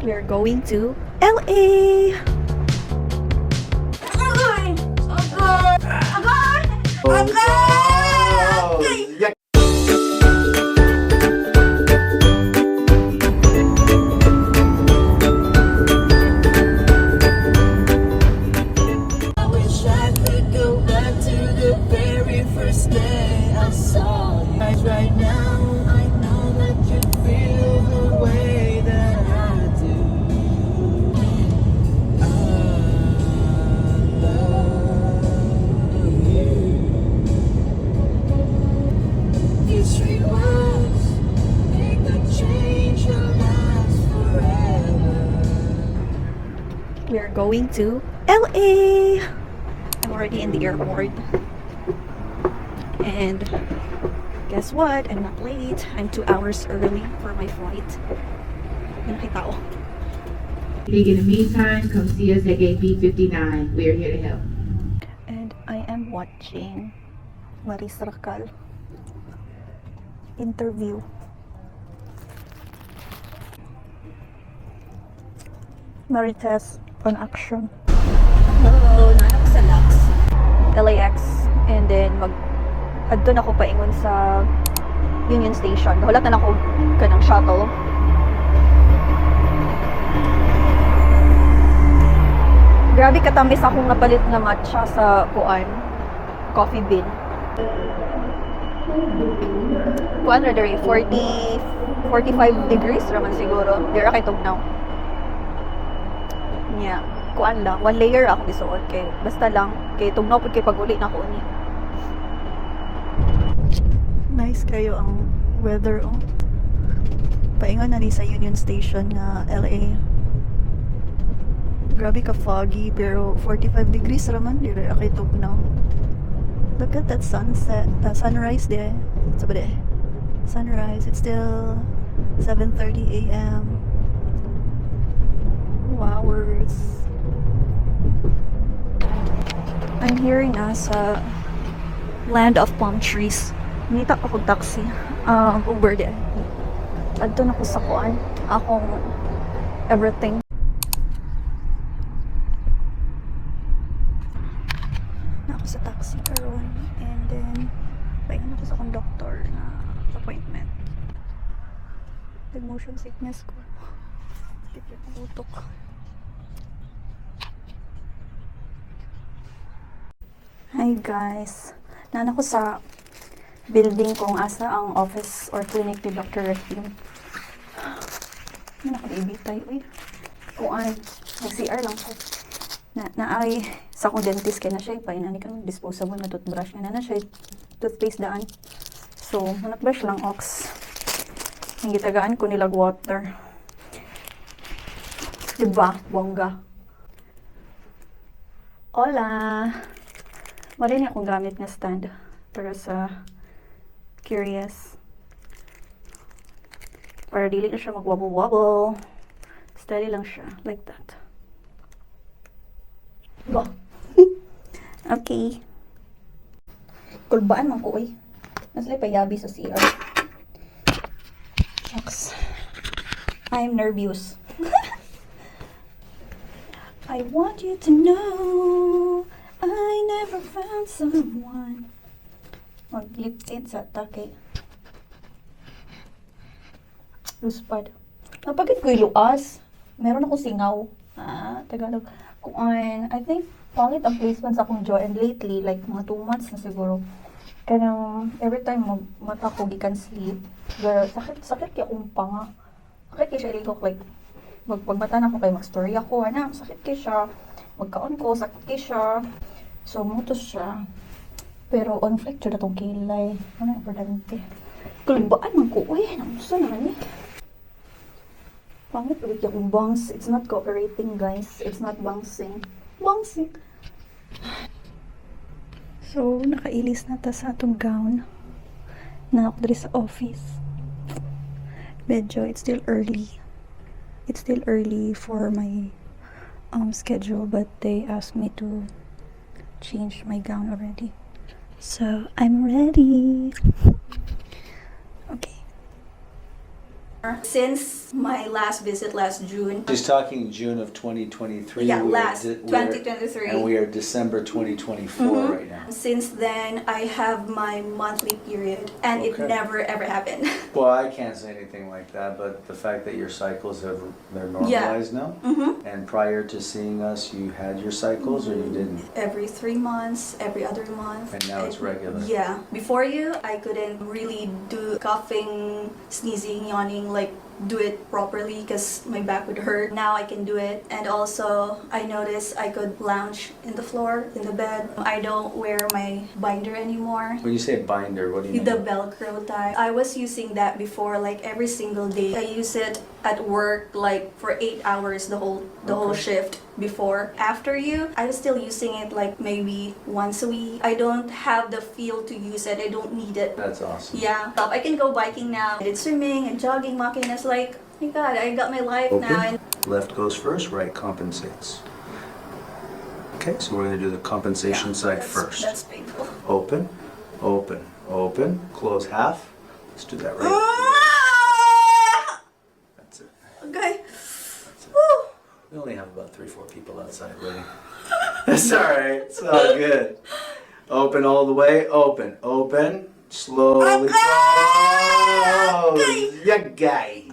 We're going to LA! Agay! Agay! Agay! Agay! I wish I could go back to the very first day I saw you. Right now, I know that you feel the way that I do. I love you. These three words make the change that lasts forever. We're going to LA! I'm already in the airport. And guess what? I'm not late. I'm 2 hours early for my flight. May nakita ko. In the meantime, come see us at gate B59. We are here to help. And I am watching Maris Racal interview. Marites on action. Hello, nanak sa LAX. And then doon ako paingon sa Union Station. Hulat na ako kanang shuttle. Grabe katamis akong napalit na matcha sa coffee bean. Kuan ra diri 45 degrees raman siguro. Dira kay tugnaw. Yeah, kuan lang, one layer ako isuot kay basta lang kay tugnaw pud kay pag-uli na ko ni. Nice kayo ang weather oh. Paingon na ni sa Union Station na LA. Grabe ka foggy pero 45 degrees raman diri kay tugnaw. Look at that sunset, sunrise there. So ba sunrise, it's still 7:30 a.m. Hours. I'm here na sa land of palm trees. Nita ako taxi. Uber din. Adto na ko sa kuan. Akong everything. Na ako sa taxi karon and then paingon ako sa conductor na appointment. Motion sickness ko. Tipid ang utok. Hi guys. Nana ko sa building kung asa ang office or clinic ni Dr. Rahim. Nana ko ibitay. Uy. Kuan. Nag-CR lang ko. Naay sa akong dentist kaya na siya. Painani ka ng disposable na toothbrush. Na siya. Toothpaste daan. So, manakbrush lang ox. Ang gitagaan ko nilag water. Diba? Bongga. Hola! Marin akong gamit na stand para sa curious. Para dili na siya mag-wobble-wobble. Steady lang siya. Like that. Ba? Okay. Kulbaan man ko eh. Naslay payabi sa CR. Shucks. I'm nervous. I want you to know I never found someone. Mag-lip tint sa take. Luspad. Napagit ko iluas. Meron ako singaw. Tagalog. I think pangit ang placement sa akong jaw and lately, like mga 2 months na siguro. Kanang every time mata ko gikan sleep. Pero sakit kaya akong panga. Sakit kaya siya ilikok like pagmata na ako kay mag-story ako, sakit kay siya. Magkaon ko, sakit kay siya. So, mutos siya. Pero, on fracture na itong kilay. Ano yung importante? Kulbaan man ko. Uy, namuso naman eh. Pangit ulit yung bangs. It's not cooperating, guys. It's not bouncing. Bouncing. So, nakailis na ta sa atong gown. Na ako dali sa office. Medyo, it's still early. It's still early for my schedule, but they asked me to change my gown already. So, I'm ready. Okay. Since my last visit last June. She's talking June of 2023. Yeah, We are last 2023. And we are December 2024 right now. Since then, I have my monthly period, and it Okay. never ever happened. Well, I can't say anything like that, but the fact that your cycles they're normalized now, and prior to seeing us, you had your cycles or you didn't, Every 3 months, every other month. and now it's regular. Yeah. Before I couldn't really do coughing, sneezing, yawning, like do it properly because my back would hurt. Now I can do it. And also, I noticed I could lounge in the floor, in the bed. I don't wear my binder anymore. When you say binder, what do you mean? The Velcro type. I was using that before, like every single day. I use it at work, like for 8 hours the whole Okay. shift before. After I was still using it like maybe once a week. I don't have the feel to use it. I don't need it. That's awesome. Yeah, I can go biking now. I did swimming and jogging, walking. It's like, oh my God, I got my life now. And Left goes first, right compensates. Okay, so we're going to do the compensation side first. That's painful. Open, open, open, close half. Let's do that right. That's it. Okay. That's it. Woo. We only have about 3-4 people outside waiting. That's alright, it's all good. Open all the way, open, open, slowly close. Ya guy.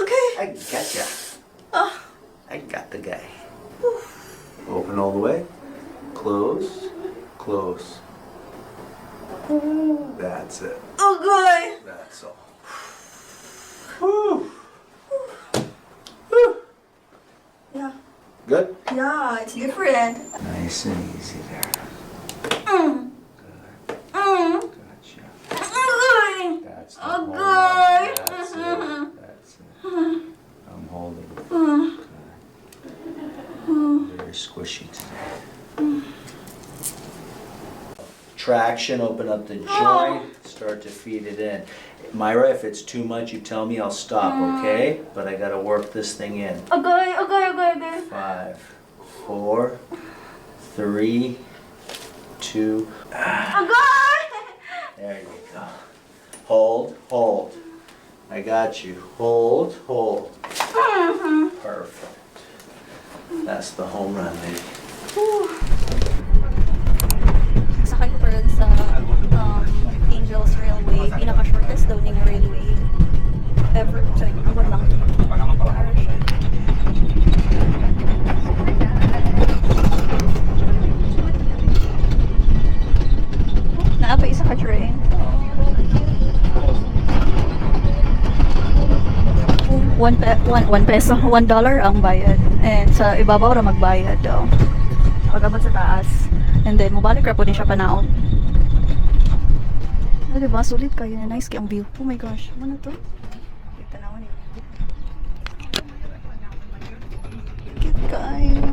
Okay. I gotcha. Oh. I got the guy. Open all the way, close, close. That's it. Okay. That's all. Whew. Yeah. Good? Yeah, it's different. Nice and easy there. Mm. Good. Mm. Gotcha. Okay. That's the Oh, whole good. That's it. That's it. I'm holding. Good. Very squishy today. Traction, open up the joint, start to feed it in. Myra, if it's too much, you tell me, I'll stop, okay? But I gotta work this thing in. Okay. 5, 4, 3, 2. Okay. There you go. Hold, hold. I got you. Hold, hold. Perfect. That's the home run, baby. Sakay ko pa rin sa Angel's Railway. Pinaka-shortest daw ning railway ever. Sorry, abot lang. Naapa isa ka train. One peso, $1 ang bayad. And sa ibabaw ra magbayad daw. Pag-abot sa taas. And then, mabalik ra po din siya panaon. Ah, diba? Sulit kayo na. Nice kaya ang view. Oh my gosh. Ano to? Wait, tanawan eh. Cute kayo.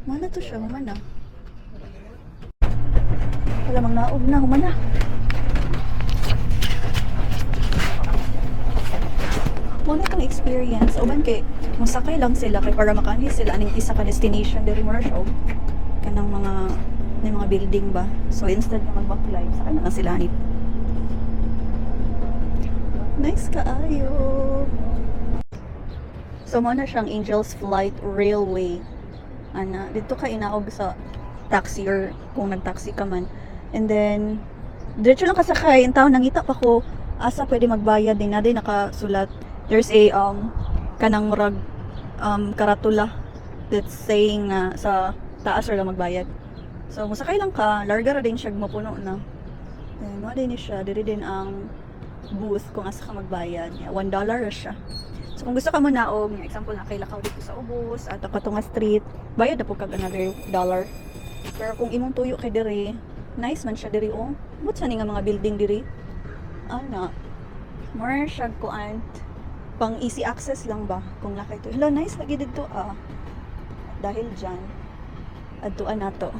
Mana to siya? Humana. Wala mang naog na. Humana. Muna itong experience. O kay masakay lang sila kay para makani sila aning isa ka destination diri mo show kanang mga building ba. So instead na mag-backlight, sakay na lang sila ni. Nice kaayo. So muna siyang Angel's Flight Railway. Ana, dito ka inaog sa taxi or kung nag-taxi ka man. And then diretso lang kasakay. In town nangita pa ko asa pwede magbayad din na din nakasulat. There's a kanang murag karatula that's saying sa taas ra magbayad. So musakay lang ka, larga ra din siya mapuno na. And mo din siya, diri din ang booth kung asa ka magbayad. Yeah, $1 ra siya. So kung gusto ka mo naog, example na kay lakaw dito sa ubos at katunga street, bayad na po kag another $1. Pero kung imong tuyo kay diri, nice man siya diri oh. But sa nga mga building diri. Ana, more siya kuan pang easy access lang ba kung lakay to. Hello, nice lagi dito dahil dyan adtuan nato.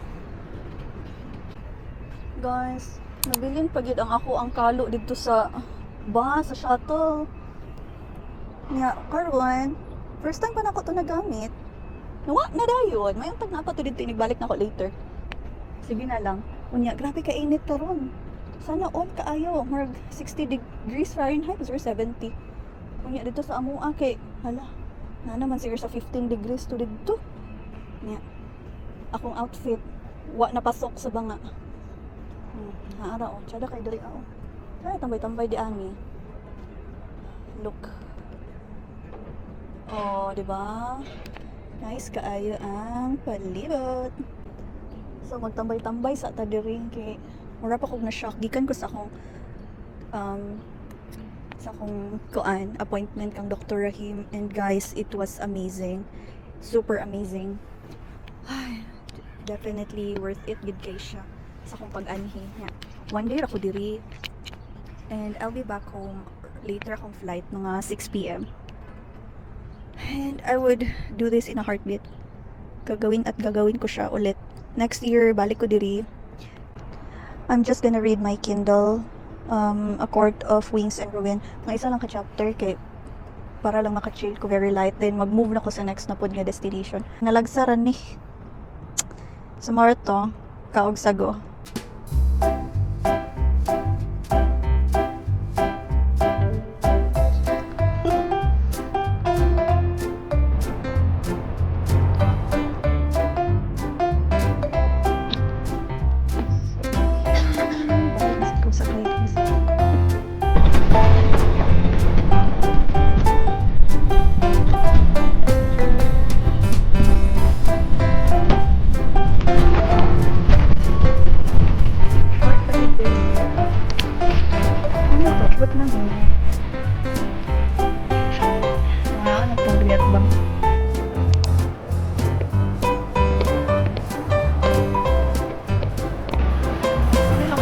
Guys, nabilin pa gyud ang ako ang kalo dito sa shuttle. Nya karon, first time pa nako to nagamit. Nawa na dayon, may untag na pa to dito, igbalik na ko later. Sige na lang. Unya, grabe ka init karon. Sana all kaayo, marag 60 degrees Fahrenheit or 70. Kunya dito sa among kay hala. Na naman siguro sa 15 degrees to dito. Nya. Akong outfit wa napasok sa banga. Haara o, tsada kay diri ako. Kaya tambay-tambay di ani. Look. Oh, di ba? Nice kaayo ang palibot. So magtambay-tambay sa ta diri kay mura pa kog na shock gikan ko sa akong appointment kang Dr. Rahim, and guys, it was amazing. Super amazing. Ay, definitely worth it gid kay siya sa akong pag-anhi. Yeah. One day ako diri and I'll be back home later akong flight mga 6 p.m. And I would do this in a heartbeat. Gagawin ko siya ulit. Next year, balik ko diri. I'm just gonna read my Kindle, A Court of Wings and Ruin. Mga isa lang ka chapter kay para lang maka-chill ko very light. Then mag-move na ko sa next na pod nga destination. Nalagsaran ni. Sumart to, kaog sago.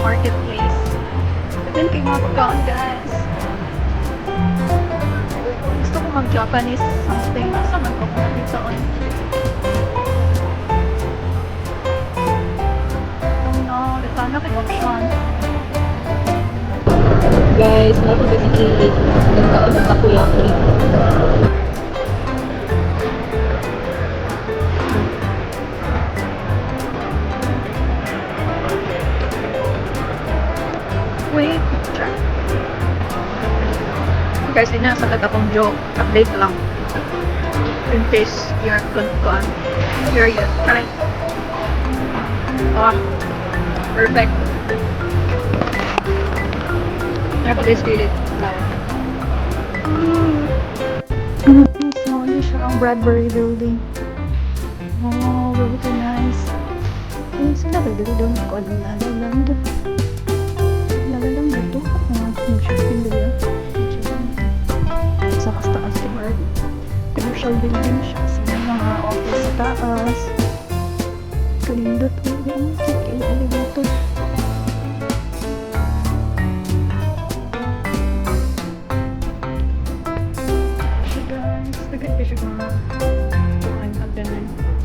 Marketplace. Then kay mga pagkaon, guys. Gusto ko mag-Japanese something. Nasa man ko kung dito on. Oh no, sana kay option. Guys, nato basically nagkaon ng takoyaki. Wait. Guys, din na sa akong joke. Update lang. In case you're curious. Try. Ah. Perfect. Please did it. So, hindi siya ang Bradbury Building. Oh, very nice. Ayun sila, dito doon ko ang lalaland. Lalaland dito. Mag-shopping dito. Sa taas si Bard. Commercial building siya. Sa mga office sa taas. Kalindot. Elevator.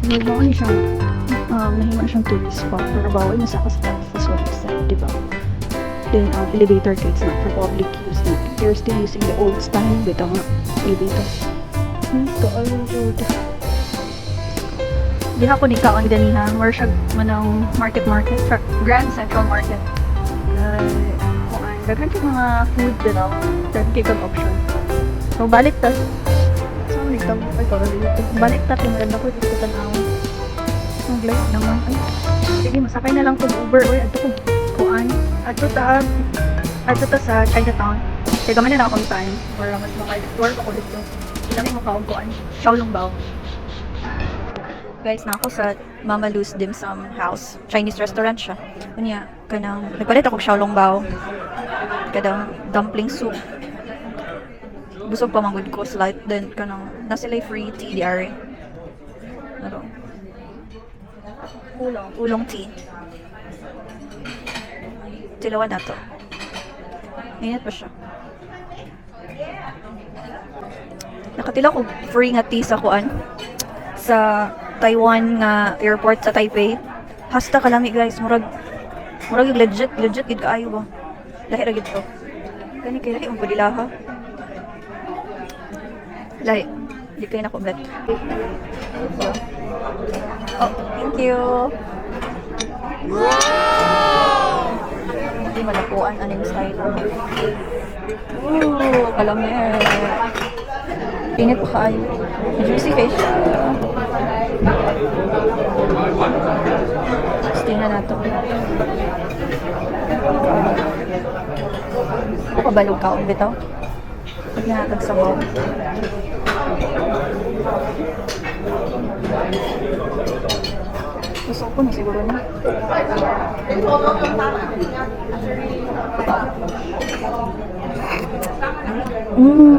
Nahiwa siya, nahiwa siyang tourist spot, pero bawal na sa staff is what he said, diba? Then, elevator gates not for public use. They're still using the old style with the elevator. Ito, ayun, Jude. Di ako ni kaon ganihan, where siya manang market, Grand Central Market. Gagawin siya mga food dito, gagawin option. So, balik tas. Balik tayo maganda ko dito tanawin. Mag-light naman. Ay, sige, masakay na lang kung Uber. Uy, ato ko kuan. Ato ta sa Chinatown. Kaya gaman na akong time. Para mas maka-explore ako dito. Ilang mo kaong kuan. Xiao Bao. Guys, na ako sa Mama Lou's Dim Sum House. Chinese restaurant siya. Kanya, nagpalit ako Xiao Bao. Kadang dumpling soup. Busog pa manggod ko slight then kanang nasilay free tea di ari. Ano? Ulong tea. Tilawan na to. Init pa siya. Nakatila ko free nga tea sa kuan sa Taiwan nga airport sa Taipei. Hasta kalami guys, murag legit gid kaayo ba. Lahi ra gid to. Kani kay lahi mo padilaha. Lahi, di kayo na kubet. Oh, thank you. Wow! Hindi malapuan aning style. Ooh, kalamere. Init pa kayo. Juicy fish. Tapos tingnan nato. Kabalog ka, bitaw. Pag nahatag sa bowl. Gusto ko na siguro na.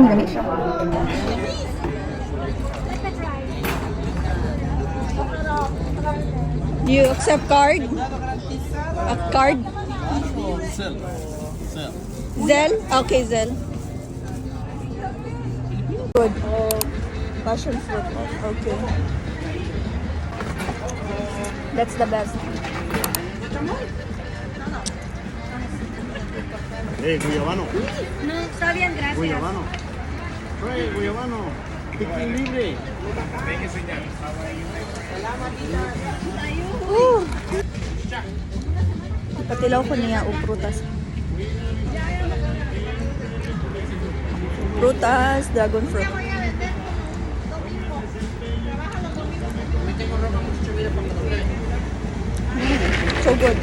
Dami siya. Do you accept card? A card? Zelle? Okay, Zelle. Good. Passion fruit. Okay. That's the best. Guyabano. No, está bien, gracias. Guyabano. Hey, Guyabano. Piquín libre. Patilaw ko niya o prutas. Prutas, dragon fruit. So good.